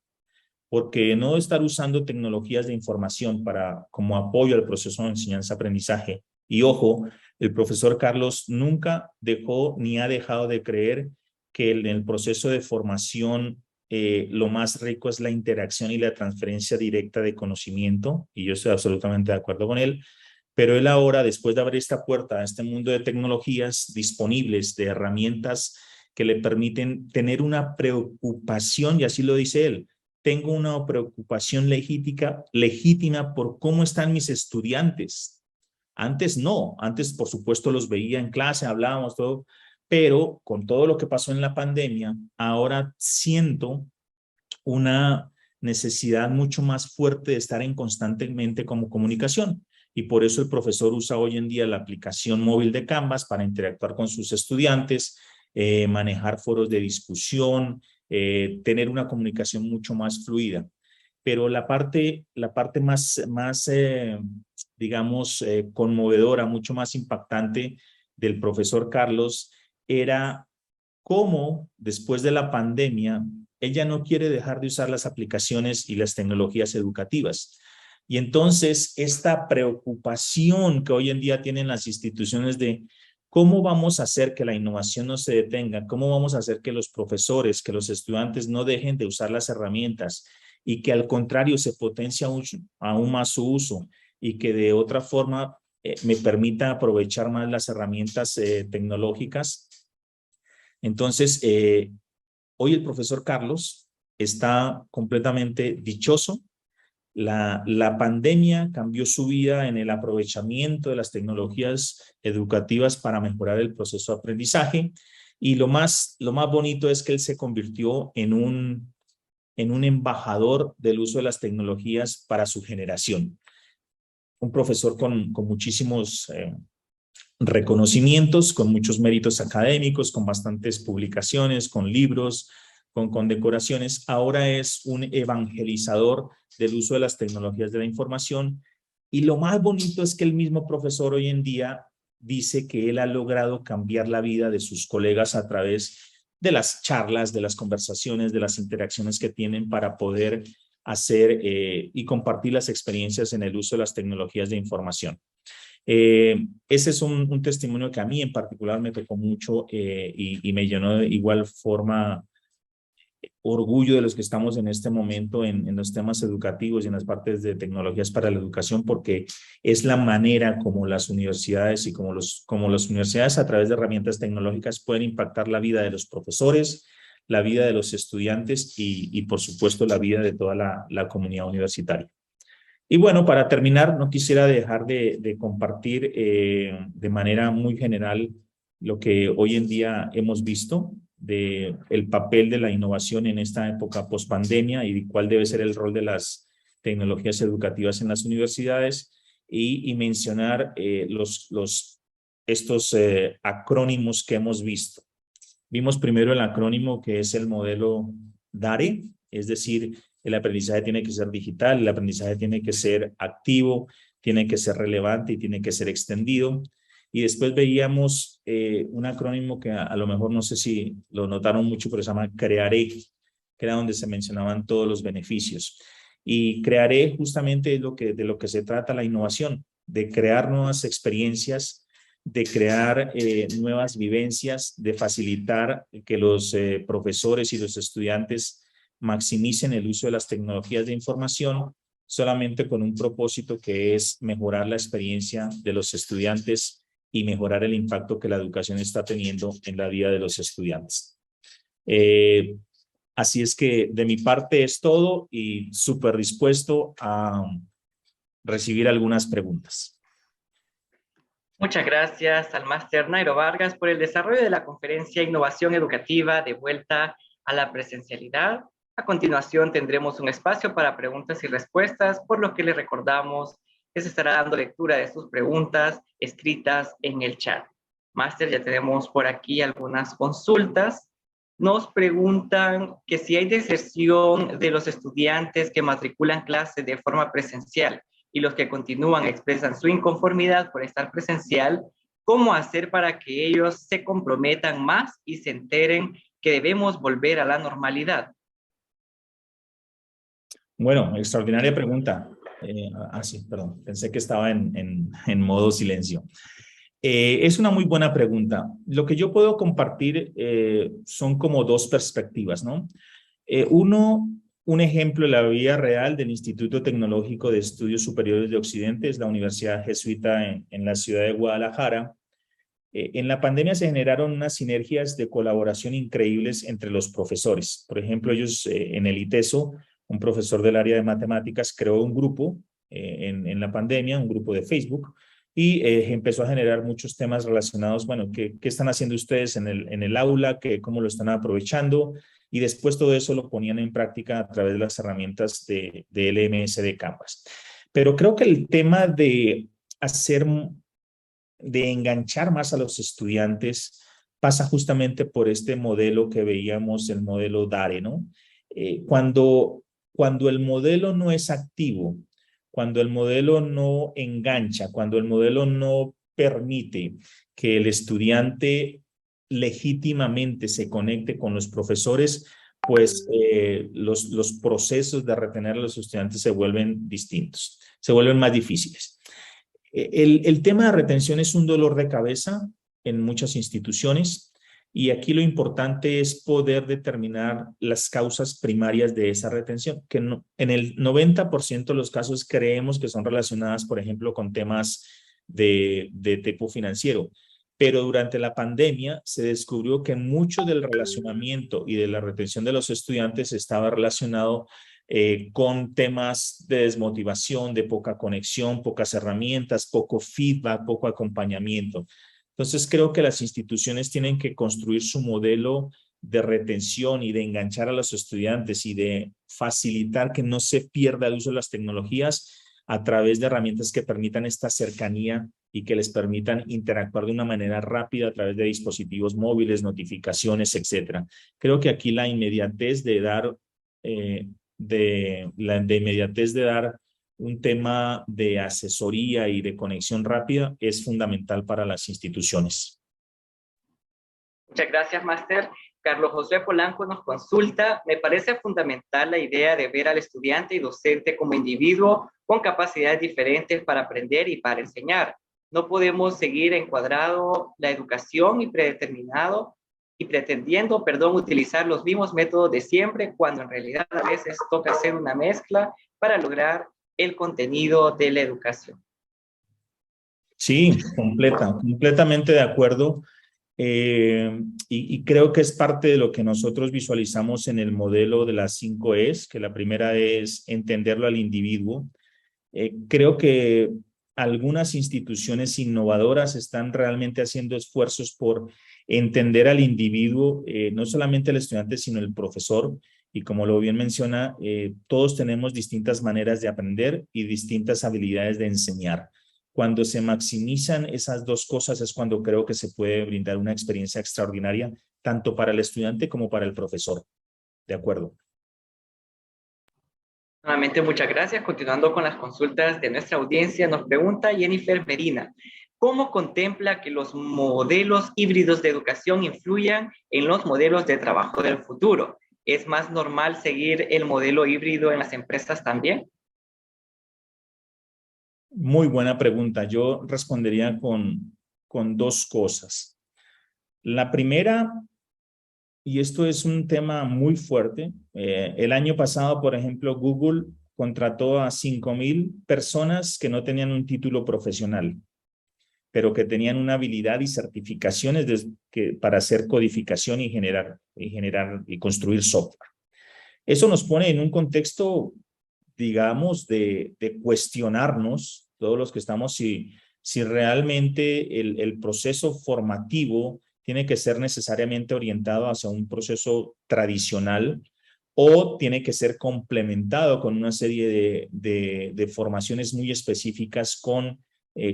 porque no estar usando tecnologías de información como apoyo al proceso de enseñanza-aprendizaje. Y ojo, el profesor Carlos nunca dejó ni ha dejado de creer que en el proceso de formación lo más rico es la interacción y la transferencia directa de conocimiento, y yo estoy absolutamente de acuerdo con él, pero él ahora, después de abrir esta puerta a este mundo de tecnologías disponibles, de herramientas que le permiten tener una preocupación, y así lo dice él, tengo una preocupación legítima por cómo están mis estudiantes. Antes no, antes por supuesto los veía en clase, hablábamos todo, pero con todo lo que pasó en la pandemia, ahora siento una necesidad mucho más fuerte de estar en constantemente como comunicación. Y por eso el profesor usa hoy en día la aplicación móvil de Canvas para interactuar con sus estudiantes, manejar foros de discusión, tener una comunicación mucho más fluida. Pero la parte más digamos, conmovedora, mucho más impactante del profesor Carlos era cómo después de la pandemia ella no quiere dejar de usar las aplicaciones y las tecnologías educativas. Y entonces esta preocupación que hoy en día tienen las instituciones de cómo vamos a hacer que la innovación no se detenga, cómo vamos a hacer que los profesores, que los estudiantes no dejen de usar las herramientas y que al contrario se potencie aún más su uso y que de otra forma me permita aprovechar más las herramientas tecnológicas. Entonces, hoy el profesor Carlos está completamente dichoso. La pandemia cambió su vida en el aprovechamiento de las tecnologías educativas para mejorar el proceso de aprendizaje. Y lo más bonito es que él se convirtió en un embajador del uso de las tecnologías para su generación. Un profesor con muchísimos reconocimientos, con muchos méritos académicos, con bastantes publicaciones, con libros, con condecoraciones. Ahora es un evangelizador del uso de las tecnologías de la información. Y lo más bonito es que el mismo profesor hoy en día dice que él ha logrado cambiar la vida de sus colegas a través de las charlas, de las conversaciones, de las interacciones que tienen para poder hacer y compartir las experiencias en el uso de las tecnologías de información. Ese es un testimonio que a mí en particular me tocó mucho y me llenó de igual forma orgullo de los que estamos en este momento en los temas educativos y en las partes de tecnologías para la educación, porque es la manera como las universidades y como las universidades a través de herramientas tecnológicas pueden impactar la vida de los profesores, la vida de los estudiantes y por supuesto la vida de toda la comunidad universitaria. Y bueno, para terminar, no quisiera dejar de compartir de manera muy general lo que hoy en día hemos visto de el papel de la innovación en esta época post-pandemia y cuál debe ser el rol de las tecnologías educativas en las universidades y mencionar estos acrónimos que hemos visto. Vimos primero el acrónimo que es el modelo DARE, es decir, el aprendizaje tiene que ser digital, el aprendizaje tiene que ser activo, tiene que ser relevante y tiene que ser extendido. Y después veíamos un acrónimo que a lo mejor no sé si lo notaron mucho, pero se llama CREARE, que era donde se mencionaban todos los beneficios. Y CREARE justamente es de lo que se trata la innovación, de crear nuevas experiencias, de crear nuevas vivencias, de facilitar que los profesores y los estudiantes maximicen el uso de las tecnologías de información solamente con un propósito que es mejorar la experiencia de los estudiantes y mejorar el impacto que la educación está teniendo en la vida de los estudiantes. Así es que de mi parte es todo y súper dispuesto a recibir algunas preguntas. Muchas gracias al máster Nairo Vargas por el desarrollo de la conferencia Innovación Educativa de vuelta a la presencialidad. A continuación tendremos un espacio para preguntas y respuestas, por lo que les recordamos que se estará dando lectura de sus preguntas escritas en el chat. Máster, ya tenemos por aquí algunas consultas. Nos preguntan que si hay deserción de los estudiantes que matriculan clases de forma presencial y los que continúan expresan su inconformidad por estar presencial, ¿cómo hacer para que ellos se comprometan más y se enteren que debemos volver a la normalidad? Bueno, extraordinaria pregunta. Sí, perdón, pensé que estaba en modo silencio. Es una muy buena pregunta. Lo que yo puedo compartir son como dos perspectivas, ¿no? Uno, un ejemplo de la vida real del Instituto Tecnológico de Estudios Superiores de Occidente, es la Universidad Jesuita en la ciudad de Guadalajara. En la pandemia se generaron unas sinergias de colaboración increíbles entre los profesores. Por ejemplo, ellos en el ITESO, un profesor del área de matemáticas, creó un grupo en la pandemia, un grupo de Facebook, y empezó a generar muchos temas relacionados, bueno, ¿qué están haciendo ustedes en el aula? ¿Cómo lo están aprovechando? Y después todo eso lo ponían en práctica a través de las herramientas de LMS de Canvas. Pero creo que el tema de enganchar más a los estudiantes pasa justamente por este modelo que veíamos, el modelo DARE, ¿no? Cuando el modelo no es activo, cuando el modelo no engancha, cuando el modelo no permite que el estudiante legítimamente se conecte con los profesores, pues los procesos de retener a los estudiantes se vuelven distintos, se vuelven más difíciles. El tema de retención es un dolor de cabeza en muchas instituciones y aquí lo importante es poder determinar las causas primarias de esa retención, que en el 90% de los casos creemos que son relacionadas, por ejemplo, con temas de tipo financiero. Pero durante la pandemia se descubrió que mucho del relacionamiento y de la retención de los estudiantes estaba relacionado con temas de desmotivación, de poca conexión, pocas herramientas, poco feedback, poco acompañamiento. Entonces creo que las instituciones tienen que construir su modelo de retención y de enganchar a los estudiantes y de facilitar que no se pierda el uso de las tecnologías a través de herramientas que permitan esta cercanía y que les permitan interactuar de una manera rápida a través de dispositivos móviles, notificaciones, etcétera. Creo que aquí la inmediatez de dar inmediatez de dar un tema de asesoría y de conexión rápida es fundamental para las instituciones. Muchas gracias, máster. Carlos José Polanco nos consulta: me parece fundamental la idea de ver al estudiante y docente como individuo con capacidades diferentes para aprender y para enseñar. No podemos seguir encuadrado la educación y pretendiendo, utilizar los mismos métodos de siempre, cuando en realidad a veces toca hacer una mezcla para lograr el contenido de la educación. Sí, completamente de acuerdo. Y creo que es parte de lo que nosotros visualizamos en el modelo de las 5 Es, que la primera es entenderlo al individuo. Creo que algunas instituciones innovadoras están realmente haciendo esfuerzos por entender al individuo, no solamente el estudiante, sino el profesor. Y como lo bien menciona, todos tenemos distintas maneras de aprender y distintas habilidades de enseñar. Cuando se maximizan esas dos cosas es cuando creo que se puede brindar una experiencia extraordinaria, tanto para el estudiante como para el profesor. De acuerdo. Nuevamente, muchas gracias. Continuando con las consultas de nuestra audiencia, nos pregunta Jennifer Medina: ¿cómo contempla que los modelos híbridos de educación influyan en los modelos de trabajo del futuro? ¿Es más normal seguir el modelo híbrido en las empresas también? Muy buena pregunta. Yo respondería con dos cosas. La primera, y esto es un tema muy fuerte, el año pasado, por ejemplo, Google contrató a 5,000 personas que no tenían un título profesional, pero que tenían una habilidad y certificaciones para hacer codificación y construir software. Eso nos pone en un contexto, digamos, de cuestionarnos, todos los que estamos, si realmente el proceso formativo tiene que ser necesariamente orientado hacia un proceso tradicional o tiene que ser complementado con una serie de formaciones muy específicas con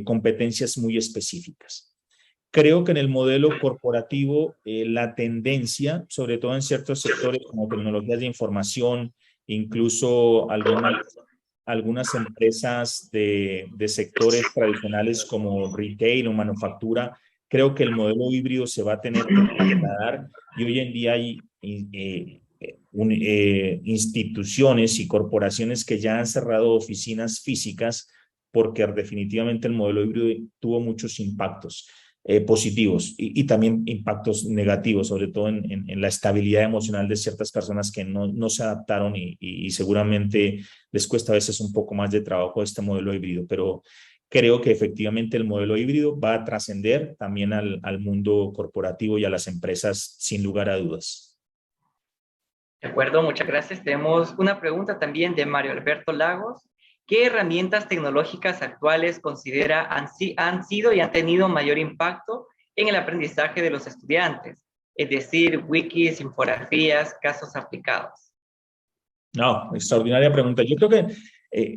competencias muy específicas. Creo que en el modelo corporativo la tendencia, sobre todo en ciertos sectores como tecnologías de información, incluso algunas empresas de sectores tradicionales como retail o manufactura, creo que el modelo híbrido se va a tener que trasladar y hoy en día hay instituciones y corporaciones que ya han cerrado oficinas físicas porque definitivamente el modelo híbrido tuvo muchos impactos positivos y también impactos negativos, sobre todo en la estabilidad emocional de ciertas personas que no se adaptaron y seguramente les cuesta a veces un poco más de trabajo este modelo híbrido, pero creo que efectivamente el modelo híbrido va a trascender también al mundo corporativo y a las empresas sin lugar a dudas. De acuerdo, muchas gracias. Tenemos una pregunta también de Mario Alberto Lagos: ¿qué herramientas tecnológicas actuales considera han sido y han tenido mayor impacto en el aprendizaje de los estudiantes? Es decir, wikis, infografías, casos aplicados. No, extraordinaria pregunta. Yo creo que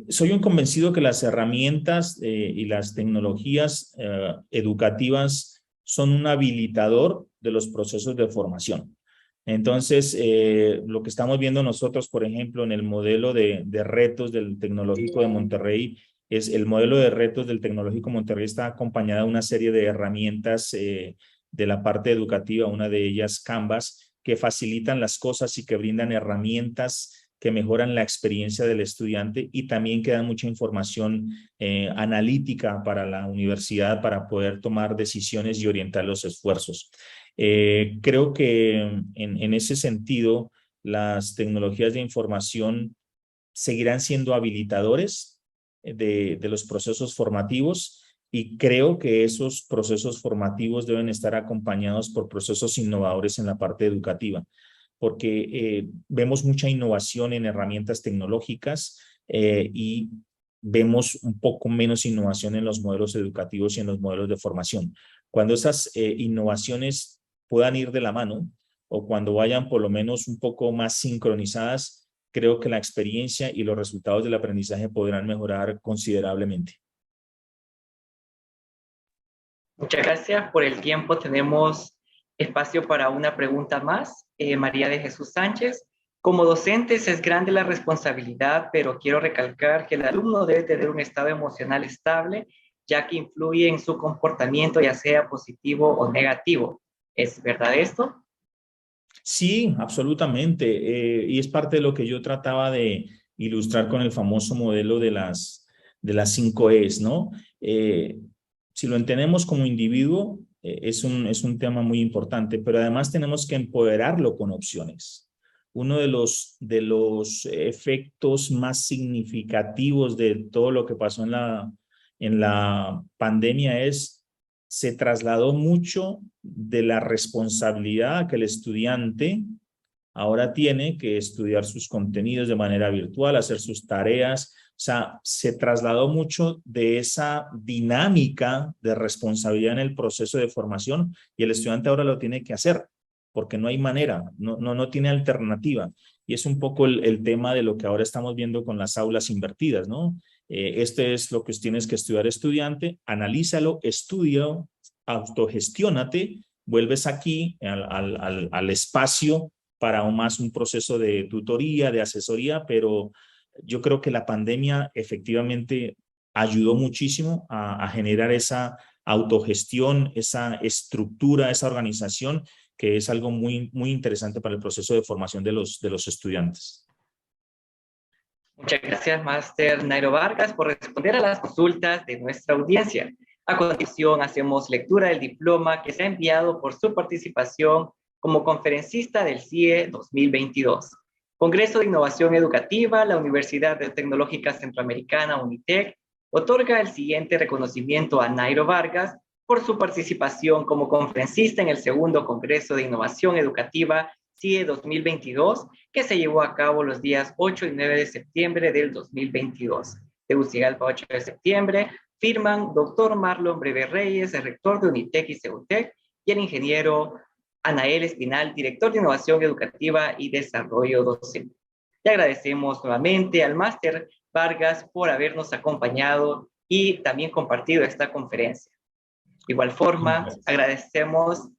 soy un convencido que las herramientas y las tecnologías educativas son un habilitador de los procesos de formación. Entonces, lo que estamos viendo nosotros, por ejemplo, en el modelo de retos del Tecnológico de Monterrey, es el modelo de retos del Tecnológico Monterrey está acompañada de una serie de herramientas de la parte educativa, una de ellas Canvas, que facilitan las cosas y que brindan herramientas que mejoran la experiencia del estudiante y también que dan mucha información analítica para la universidad para poder tomar decisiones y orientar los esfuerzos. Creo que en ese sentido, las tecnologías de información seguirán siendo habilitadores de los procesos formativos y creo que esos procesos formativos deben estar acompañados por procesos innovadores en la parte educativa, porque vemos mucha innovación en herramientas tecnológicas y vemos un poco menos innovación en los modelos educativos y en los modelos de formación. Cuando esas innovaciones puedan ir de la mano o cuando vayan por lo menos un poco más sincronizadas, creo que la experiencia y los resultados del aprendizaje podrán mejorar considerablemente. Muchas gracias por el tiempo. Tenemos espacio para una pregunta más. María de Jesús Sánchez: como docentes es grande la responsabilidad, pero quiero recalcar que el alumno debe tener un estado emocional estable, ya que influye en su comportamiento, ya sea positivo o negativo. ¿Es verdad esto? Sí, absolutamente. Y es parte de lo que yo trataba de ilustrar con el famoso modelo de las 5 E's, ¿no? Si lo entendemos como individuo, es un tema muy importante, pero además tenemos que empoderarlo con opciones. Uno de los efectos más significativos de todo lo que pasó en la pandemia se trasladó mucho de la responsabilidad que el estudiante ahora tiene que estudiar sus contenidos de manera virtual, hacer sus tareas. O sea, se trasladó mucho de esa dinámica de responsabilidad en el proceso de formación y el estudiante ahora lo tiene que hacer porque no hay manera, no tiene alternativa. Y es un poco el tema de lo que ahora estamos viendo con las aulas invertidas, ¿no? Este es lo que tienes que estudiar, estudiante, analízalo, estudia, autogestiónate, vuelves aquí al espacio para aún más un proceso de tutoría, de asesoría, pero yo creo que la pandemia efectivamente ayudó muchísimo a generar esa autogestión, esa estructura, esa organización, que es algo muy interesante para el proceso de formación de los estudiantes. Muchas gracias, Máster Nairo Vargas, por responder a las consultas de nuestra audiencia. A continuación, hacemos lectura del diploma que se ha enviado por su participación como conferencista del CIE 2022. Congreso de Innovación Educativa, la Universidad Tecnológica Centroamericana, UNITEC, otorga el siguiente reconocimiento a Nairo Vargas por su participación como conferencista en el segundo Congreso de Innovación Educativa CIE 2022, que se llevó a cabo los días 8 y 9 de septiembre del 2022. Tegucigalpa, 8 de septiembre, firman Dr. Marlon Breve Reyes, el rector de UNITEC y CEUTEC, y el ingeniero Anael Espinal, director de Innovación Educativa y Desarrollo Docente. Le agradecemos nuevamente al Máster Vargas por habernos acompañado y también compartido esta conferencia. De igual forma, agradecemos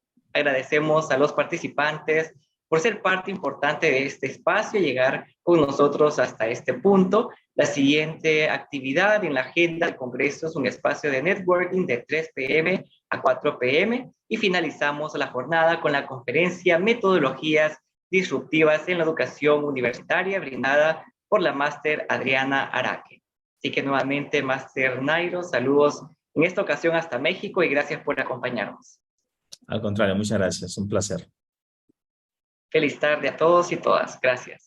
a los participantes por ser parte importante de este espacio y llegar con nosotros hasta este punto. La siguiente actividad en la agenda del Congreso es un espacio de networking de 3 p.m. a 4 p.m. y finalizamos la jornada con la conferencia Metodologías Disruptivas en la Educación Universitaria, brindada por la máster Adriana Araque. Así que nuevamente, máster Nairo, saludos en esta ocasión hasta México y gracias por acompañarnos. Al contrario, muchas gracias, un placer. Feliz tarde a todos y todas. Gracias.